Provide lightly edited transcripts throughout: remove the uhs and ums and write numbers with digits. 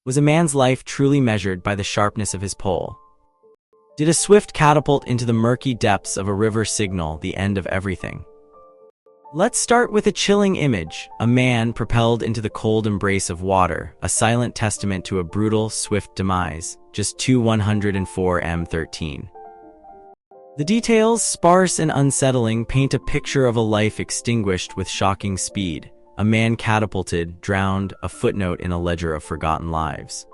Was a man's life truly measured by the sharpness of his pole? Did a swift catapult into the murky depths of a river signal the end of everything? Let's start with a chilling image, a man propelled into the cold embrace of water, a silent testament to a brutal, swift demise, just 2104m13. The details, sparse and unsettling, paint a picture of a life extinguished with shocking speed, a man catapulted, drowned, a footnote in a ledger of forgotten lives.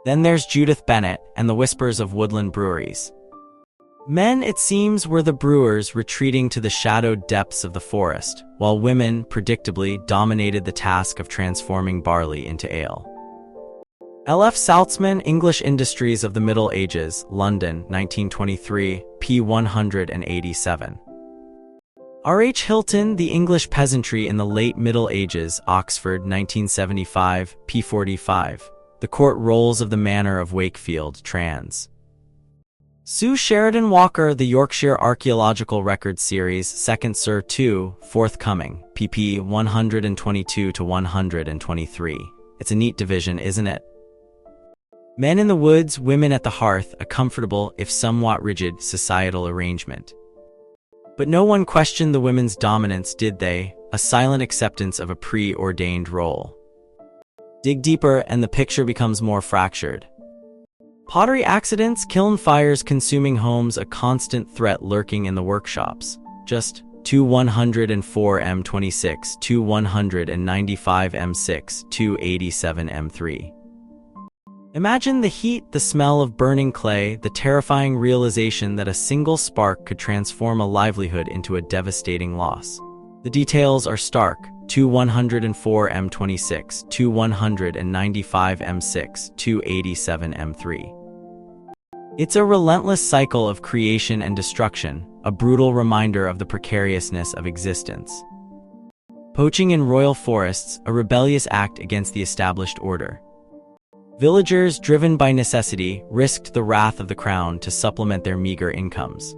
Then there's Judith Bennett and the whispers of woodland breweries. Men, it seems, were the brewers retreating to the shadowed depths of the forest, while women, predictably, dominated the task of transforming barley into ale. L.F. Saltzman, English Industries of the Middle Ages, London, 1923, p. 187. R.H. Hilton, The English Peasantry in the Late Middle Ages, Oxford, 1975, p. 45. The Court Rolls of the Manor of Wakefield, trans. Sue Sheridan Walker, The Yorkshire Archaeological Records Series, 2nd Sir 2, forthcoming, pp. 122-123. It's a neat division, isn't it? Men in the woods, women at the hearth, a comfortable, if somewhat rigid, societal arrangement. But no one questioned the women's dominance, did they? A silent acceptance of a preordained role. Dig deeper and the picture becomes more fractured. Pottery accidents, kiln fires consuming homes, a constant threat lurking in the workshops. Just 2104m26, 2195m6, 287m3. Imagine the heat, the smell of burning clay, the terrifying realization that a single spark could transform a livelihood into a devastating loss. The details are stark. 2104m26, 2195m6, 287m3. It's a relentless cycle of creation and destruction, a brutal reminder of the precariousness of existence. Poaching in royal forests, a rebellious act against the established order. Villagers, driven by necessity, risked the wrath of the crown to supplement their meager incomes.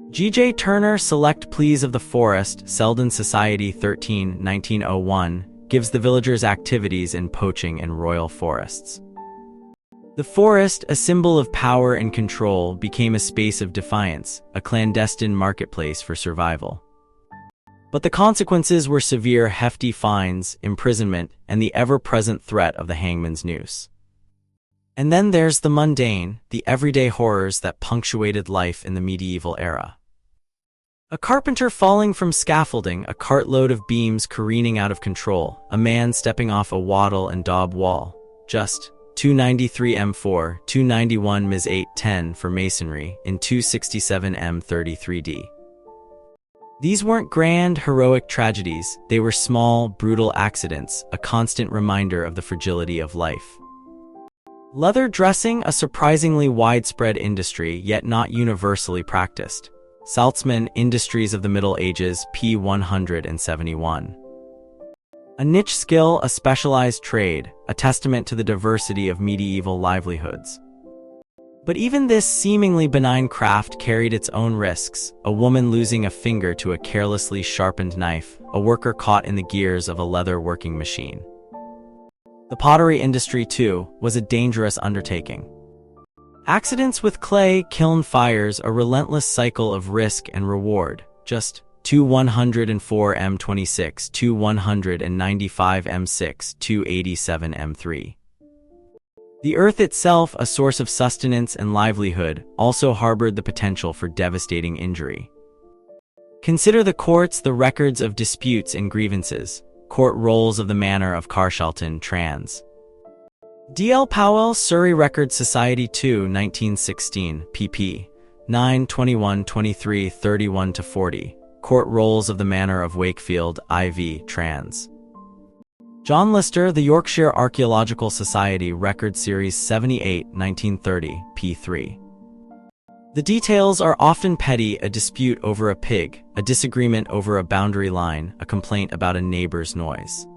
G.J. Turner, Select Pleas of the Forest, Selden Society 13, 1901, gives the villagers' activities in poaching in royal forests. The forest, a symbol of power and control, became a space of defiance, a clandestine marketplace for survival. But the consequences were severe, hefty fines, imprisonment, and the ever-present threat of the hangman's noose. And then there's the mundane, the everyday horrors that punctuated life in the medieval era. A carpenter falling from scaffolding, a cartload of beams careening out of control, a man stepping off a wattle and daub wall. Just 293m4, 291 Ms 810 for masonry, in 267m33d. These weren't grand, heroic tragedies, they were small, brutal accidents, a constant reminder of the fragility of life. Leather dressing, a surprisingly widespread industry, yet not universally practiced. Saltzman, Industries of the Middle Ages, p. 171. A niche skill, a specialized trade, a testament to the diversity of medieval livelihoods. But even this seemingly benign craft carried its own risks, a woman losing a finger to a carelessly sharpened knife, a worker caught in the gears of a leather-working machine. The pottery industry, too, was a dangerous undertaking. Accidents with clay, kiln fires, a relentless cycle of risk and reward. Just 2104m26, 2195m6, 287m3. The earth itself, a source of sustenance and livelihood, also harbored the potential for devastating injury. Consider the courts, the records of disputes and grievances. Court Rolls of the Manor of Carshalton, trans. D.L. Powell, Surrey Record Society 2, 1916, pp. 9, 21, 23, 31-40. Court Rolls of the Manor of Wakefield, IV, trans. John Lister, The Yorkshire Archaeological Society Record Series 78, 1930, p3. The details are often petty, a dispute over a pig, a disagreement over a boundary line, a complaint about a neighbor's noise.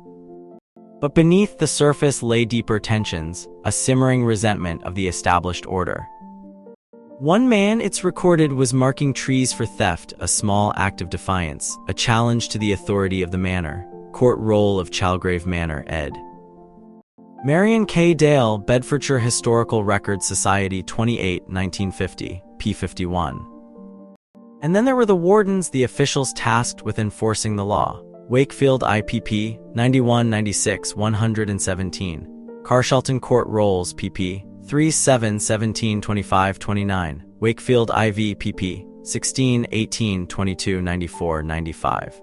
But beneath the surface lay deeper tensions, a simmering resentment of the established order. One man, it's recorded, was marking trees for theft, a small act of defiance, a challenge to the authority of the manor. Court Roll of Chalgrave Manor, ed. Marion K. Dale, Bedfordshire Historical Records Society 28, 1950, p. 51. And then there were the wardens, the officials tasked with enforcing the law. Wakefield IPP, 9196, 117. Carshalton Court Rolls pp. 37, 17, 25, 29. Wakefield IV pp. 16, 18, 22, 94, 95.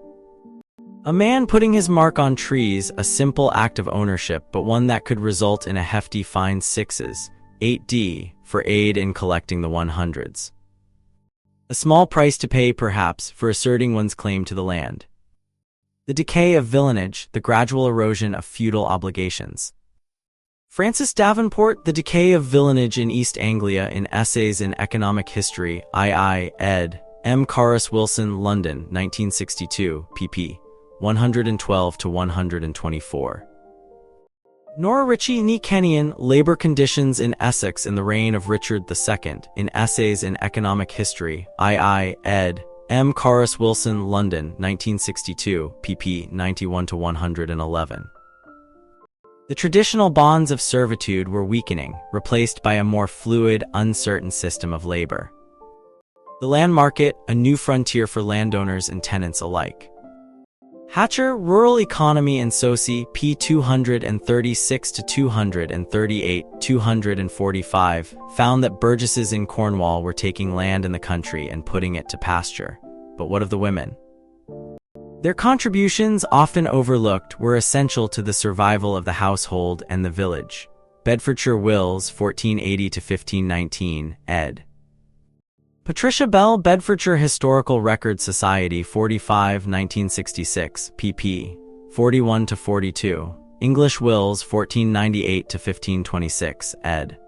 A man putting his mark on trees, a simple act of ownership, but one that could result in a hefty fine 6s, 8d, for aid in collecting the 100s. A small price to pay, perhaps, for asserting one's claim to the land. The decay of villanage, the gradual erosion of feudal obligations. Francis Davenport, The Decay of Villanage in East Anglia in Essays in Economic History, II, ed. M. Carus Wilson, London, 1962, pp. 112 to 124. Nora Ritchie, Nee Kenyon, Labor Conditions in Essex in the Reign of Richard II, in Essays in Economic History, II, ed. M. Carus Wilson, London, 1962, pp. 91 to 111. The traditional bonds of servitude were weakening, replaced by a more fluid, uncertain system of labor. The land market, a new frontier for landowners and tenants alike. Hatcher, Rural Economy and Soci, p. 236 to 238, 245, found that burgesses in Cornwall were taking land in the country and putting it to pasture. But what of the women? Their contributions, often overlooked, were essential to the survival of the household and the village. Bedfordshire Wills, 1480 to 1519, ed. Patricia Bell, Bedfordshire Historical Records Society 45, 1966, pp. 41 to 42. English Wills, 1498 to 1526, ed.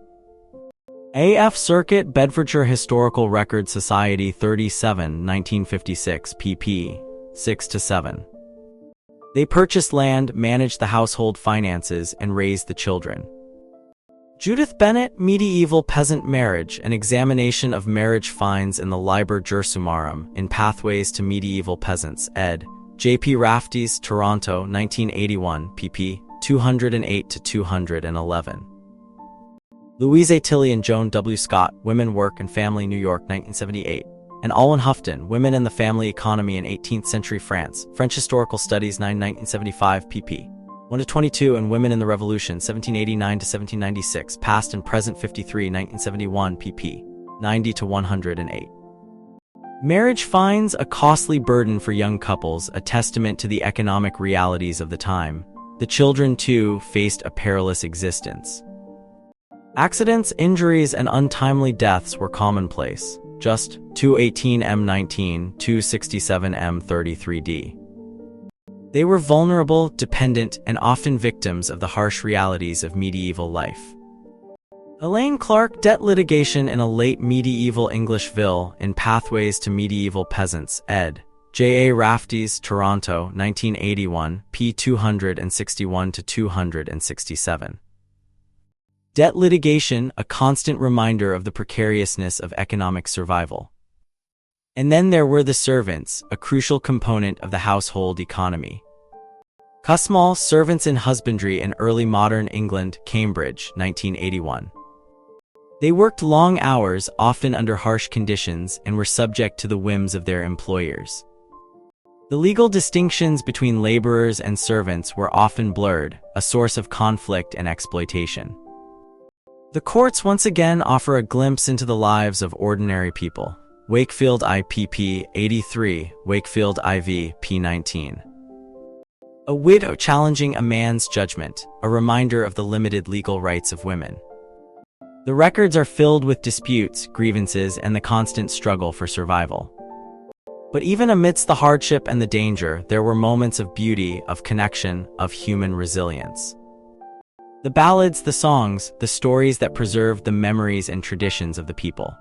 A.F. Circuit, Bedfordshire Historical Records Society 37, 1956, pp. 6 to 7. They purchased land, managed the household finances, and raised the children. Judith Bennett, Medieval Peasant Marriage, an examination of marriage fines in the Liber Jursumarum, in Pathways to Medieval Peasants, ed. J.P. Raftees, Toronto, 1981, pp. 208 to 211. Louise A. Tilley and Joan W. Scott, Women, Work and Family, New York, 1978. And Alwyn Houghton, Women and the Family Economy in 18th Century France, French Historical Studies 9, 1975, pp. 1 to 22, and Women in the Revolution, 1789 to 1796, Past and Present 53, 1971, pp. 90 to 108. Marriage fines, a costly burden for young couples, a testament to the economic realities of the time. The children, too, faced a perilous existence. Accidents, injuries, and untimely deaths were commonplace. Just 218M19, 267M33D. They were vulnerable, dependent, and often victims of the harsh realities of medieval life. Elaine Clark, Debt Litigation in a Late Medieval English Ville, in Pathways to Medieval Peasants, ed. J. A. Raftees, Toronto, 1981, p. 261 to 267. Debt litigation, a constant reminder of the precariousness of economic survival. And then there were the servants, a crucial component of the household economy. Cusmal, Servants in Husbandry in Early Modern England, Cambridge, 1981. They worked long hours, often under harsh conditions, and were subject to the whims of their employers. The legal distinctions between laborers and servants were often blurred, a source of conflict and exploitation. The courts once again offer a glimpse into the lives of ordinary people. Wakefield IPP 83, Wakefield IV P19. A widow challenging a man's judgment, a reminder of the limited legal rights of women. The records are filled with disputes, grievances, and the constant struggle for survival. But even amidst the hardship and the danger, there were moments of beauty, of connection, of human resilience. The ballads, the songs, the stories that preserved the memories and traditions of the people.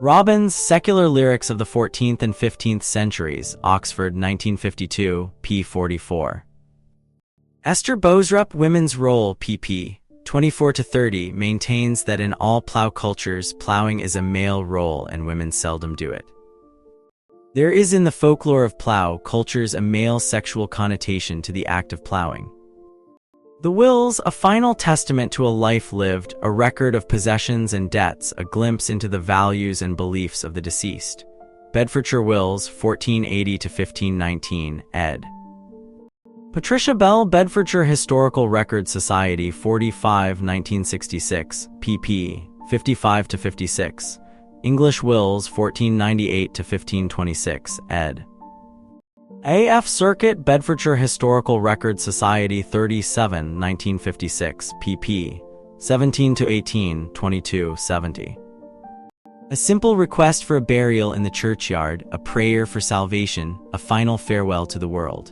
Robbins, Secular Lyrics of the 14th and 15th Centuries, Oxford, 1952, p. 44. Esther Boserup, Women's Role, pp. 24 to 30, maintains that in all plow cultures, plowing is a male role and women seldom do it. There is in the folklore of plow cultures a male sexual connotation to the act of plowing. The wills, a final testament to a life lived, a record of possessions and debts, a glimpse into the values and beliefs of the deceased. Bedfordshire Wills, 1480 to 1519, ed. Patricia Bell, Bedfordshire Historical Records Society, 45, 1966, pp. 55 to 56. English Wills, 1498 to 1526, ed. A.F. Circuit, Bedfordshire Historical Records Society, 37, 1956, pp. 17 to 18, 22, 70. A simple request for a burial in the churchyard, a prayer for salvation, a final farewell to the world.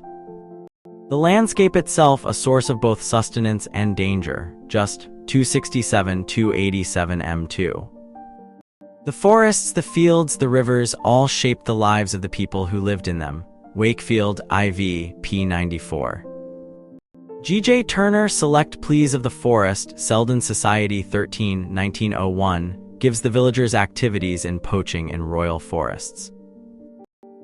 The landscape itself a source of both sustenance and danger, just 267-287 m2. The forests, the fields, the rivers all shaped the lives of the people who lived in them. Wakefield, IV, p. 94. G.J. Turner, Select Pleas of the Forest, Selden Society, 13, 1901, gives the villagers' activities in poaching in royal forests.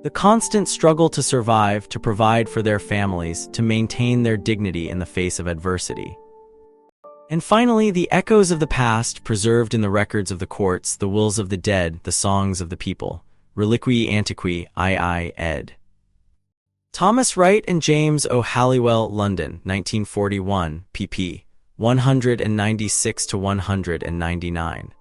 The constant struggle to survive, to provide for their families, to maintain their dignity in the face of adversity. And finally, the echoes of the past, preserved in the records of the courts, the wills of the dead, the songs of the people. Reliquii Antiqui, II, ed. Thomas Wright and James O. Halliwell, London, 1941, pp. 196 to 199.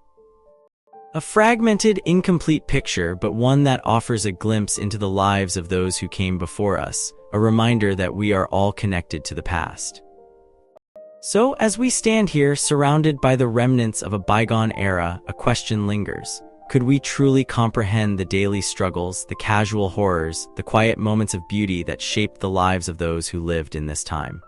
A fragmented, incomplete picture, but one that offers a glimpse into the lives of those who came before us, a reminder that we are all connected to the past. So, as we stand here, surrounded by the remnants of a bygone era, a question lingers. Could we truly comprehend the daily struggles, the casual horrors, the quiet moments of beauty that shaped the lives of those who lived in this time?